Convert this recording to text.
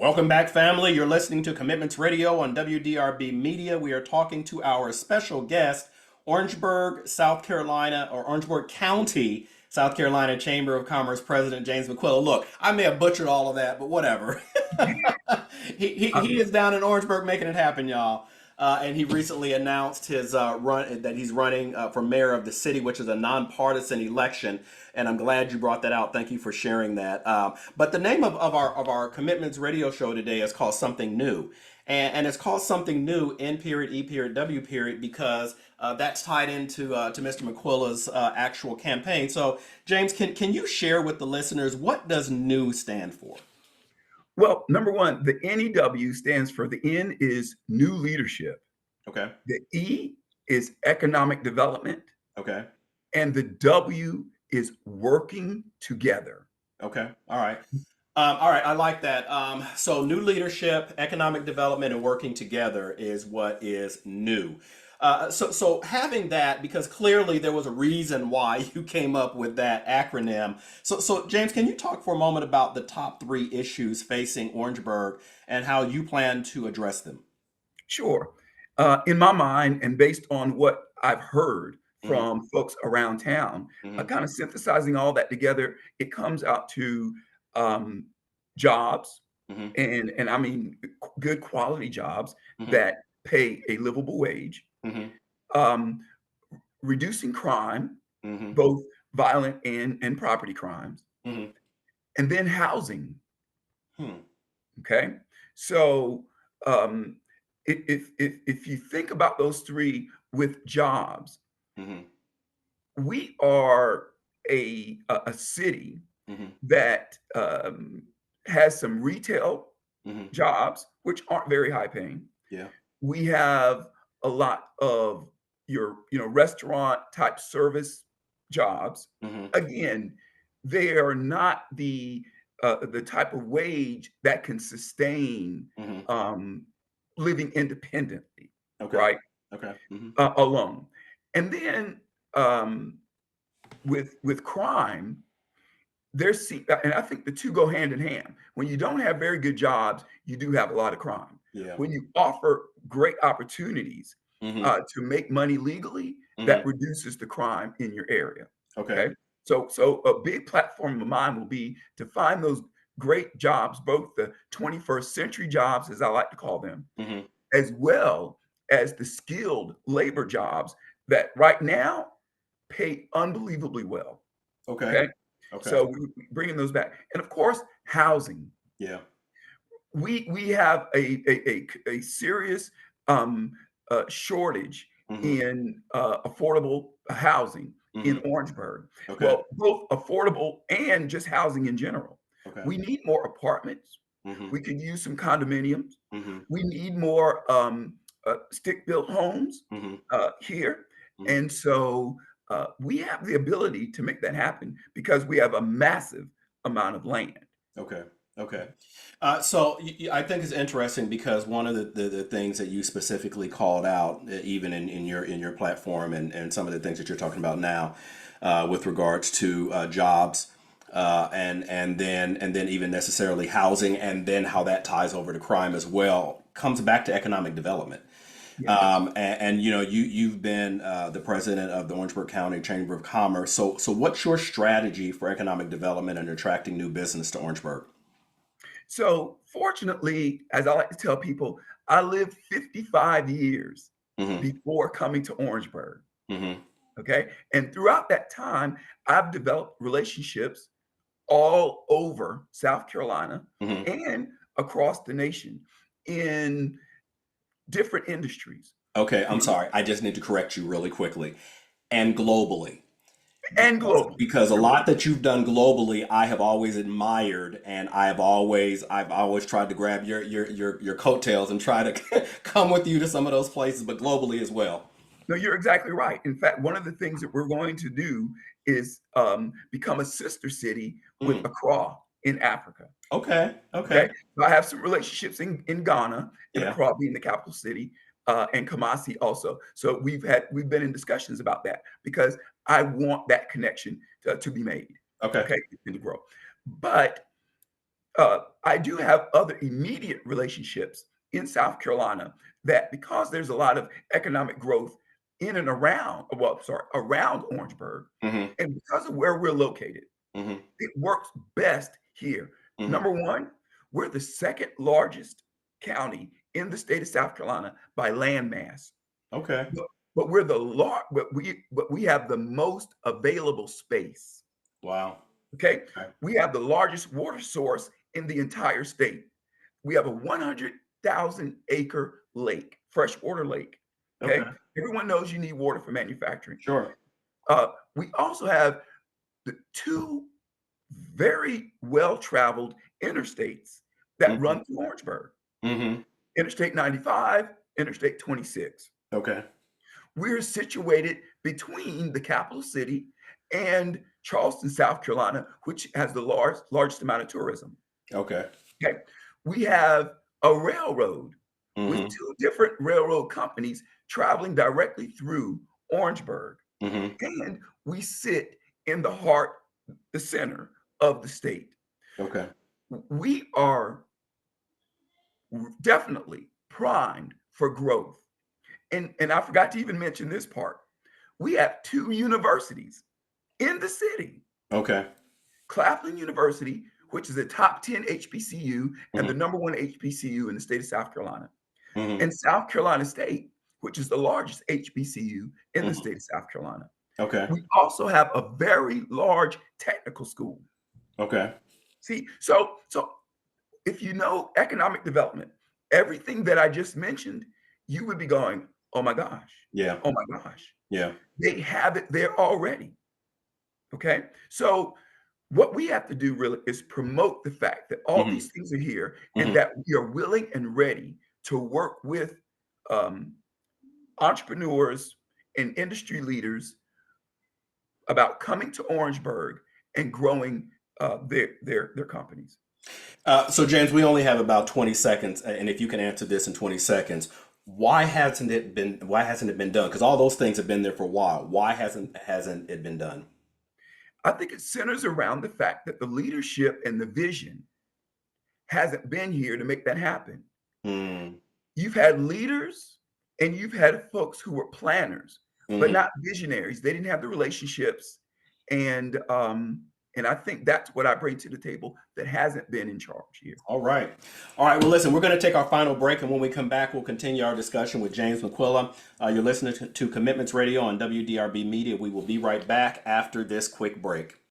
Welcome back, family. You're listening to Commitments Radio on WDRB Media. We are talking to our special guest, Orangeburg, South Carolina, or Orangeburg County, South Carolina Chamber of Commerce President James McQuilla. Look, I may have butchered all of that, but whatever. He is down in Orangeburg making it happen, y'all. And he recently announced his run that he's running for mayor of the city, which is a nonpartisan election. And I'm glad you brought that out. Thank you for sharing that. But the name of our Commitments radio show today is called Something New. And it's called Something New, N period, E period, W period, because that's tied into to Mr. McQuilla's actual campaign. So, James, can you share with the listeners, what does new stand for? Well, number one, the NEW stands for, the N is new leadership. Okay. The E is economic development. Okay. And the W is working together. Okay. All right. All right. I like that. So new leadership, economic development, and working together is what is new. So having that, because clearly there was a reason why you came up with that acronym. So James, can you talk for a moment about the top three issues facing Orangeburg and how you plan to address them? Sure. In my mind, and based on what I've heard Hmm. from folks around town, Hmm. kind of synthesizing all that together, it comes out to um, jobs, Hmm. and I mean good quality jobs Hmm. that pay a livable wage, Hmm. um, reducing crime, Hmm. both violent and property crimes, Hmm. and then housing. Hmm. Okay, so um, if you think about those three with jobs, Hmm. we are a city Hmm. that has some retail Hmm. jobs, which aren't very high paying. Yeah. We have a lot of your, restaurant type service jobs. Hmm. Again, they are not the type of wage that can sustain Hmm. um, living independently, Okay. right? Okay. Hmm. Alone. And then um, with crime, and I think the two go hand in hand. When you don't have very good jobs, you do have a lot of crime. Yeah. When you offer great opportunities Hmm. to make money legally, Hmm. that reduces the crime in your area. Okay. Okay, so a big platform of mine will be to find those great jobs, both the 21st century jobs, as I like to call them, Hmm. as well as the skilled labor jobs that right now pay unbelievably well. Okay. Okay, Okay. so bringing those back, and of course, housing. Yeah. We have a serious um, shortage Hmm. in affordable housing in Hmm. Orangeburg. Okay. Well, both affordable and just housing in general. Okay. We need more apartments. Hmm. We could use some condominiums. Hmm. We need more stick-built homes Hmm. here, Hmm. and so we have the ability to make that happen because we have a massive amount of land. Okay. Okay. I think it's interesting because one of the things that you specifically called out, even in your platform and some of the things that you're talking about now, with regards to jobs, and then even necessarily housing, and then how that ties over to crime as well, comes back to economic development. Yes. You've been the president of the Orangeburg County Chamber of Commerce. So what's your strategy for economic development and attracting new business to Orangeburg? So fortunately, as I like to tell people, I lived 55 years Hmm. before coming to Orangeburg. Hmm. Okay. And throughout that time, I've developed relationships all over South Carolina Hmm. and across the nation in different industries. Okay, I'm You know, sorry. I just need to correct you really quickly. And globally, and because globally. because a You're right. lot that you've done globally, I have always admired, and I've always tried to grab your coattails and try to come with you to some of those places, but globally as well. No, you're exactly right. In fact, one of the things that we're going to do is become a sister city with Mm. Accra in Africa. Okay. Okay. Okay, so I have some relationships in Ghana, and Yeah. Accra being the capital city, and Kumasi also. So we've been in discussions about that because I want that connection to be made. Okay. Okay, and to grow. But I do have other immediate relationships in South Carolina that, because there's a lot of economic growth in and around, well, sorry, around Orangeburg, Mm-hmm. and because of where we're located, Mm-hmm. it works best here. Mm-hmm. Number one, we're the second largest county in the state of South Carolina by land mass, Okay. but, but we're the lar- but we have the most available space. Wow. Okay, Okay. we have the largest water source in the entire state. We have a 100,000 acre lake, freshwater lake. Okay, Okay. everyone knows you need water for manufacturing. Sure. We also have the two very well traveled interstates that Mm-hmm. run through Orangeburg: Mm-hmm. Interstate 95, Interstate 26. Okay. We're situated between the capital city and Charleston, South Carolina, which has the largest amount of tourism. Okay. Okay. We have a railroad with Mm-hmm. two different railroad companies traveling directly through Orangeburg. Mm-hmm. And we sit in the heart, the center of the state. Okay. We are definitely primed for growth. And I forgot to even mention this part. We have two universities in the city: Okay. Claflin University, which is a top 10 HBCU and Mm-hmm. the number one HBCU in the state of South Carolina, Mm-hmm. and South Carolina State, which is the largest HBCU in the Mm-hmm. state of South Carolina. Okay. We also have a very large technical school. Okay. See, so if you know economic development, everything that I just mentioned, you would be going, oh my gosh, Yeah. oh my gosh. Yeah. They have it there already. Okay. So what we have to do really is promote the fact that all Mm-hmm. these things are here and Mm-hmm. that we are willing and ready to work with um, entrepreneurs and industry leaders about coming to Orangeburg and growing their companies. So James, we only have about 20 seconds, and if you can answer this in 20 seconds, why hasn't it been done? Because all those things have been there for a while. Why hasn't it been done? I think it centers around the fact that the leadership and the vision hasn't been here to make that happen. Mm, You've had leaders and you've had folks who were planners, but hmm. not visionaries. They didn't have the relationships, and I think that's what I bring to the table that hasn't been in charge here. All right. All right. Well, listen, we're going to take our final break, and when we come back, we'll continue our discussion with James McQuilla. You're listening to Commitments Radio on WDRB Media. We will be right back after this quick break.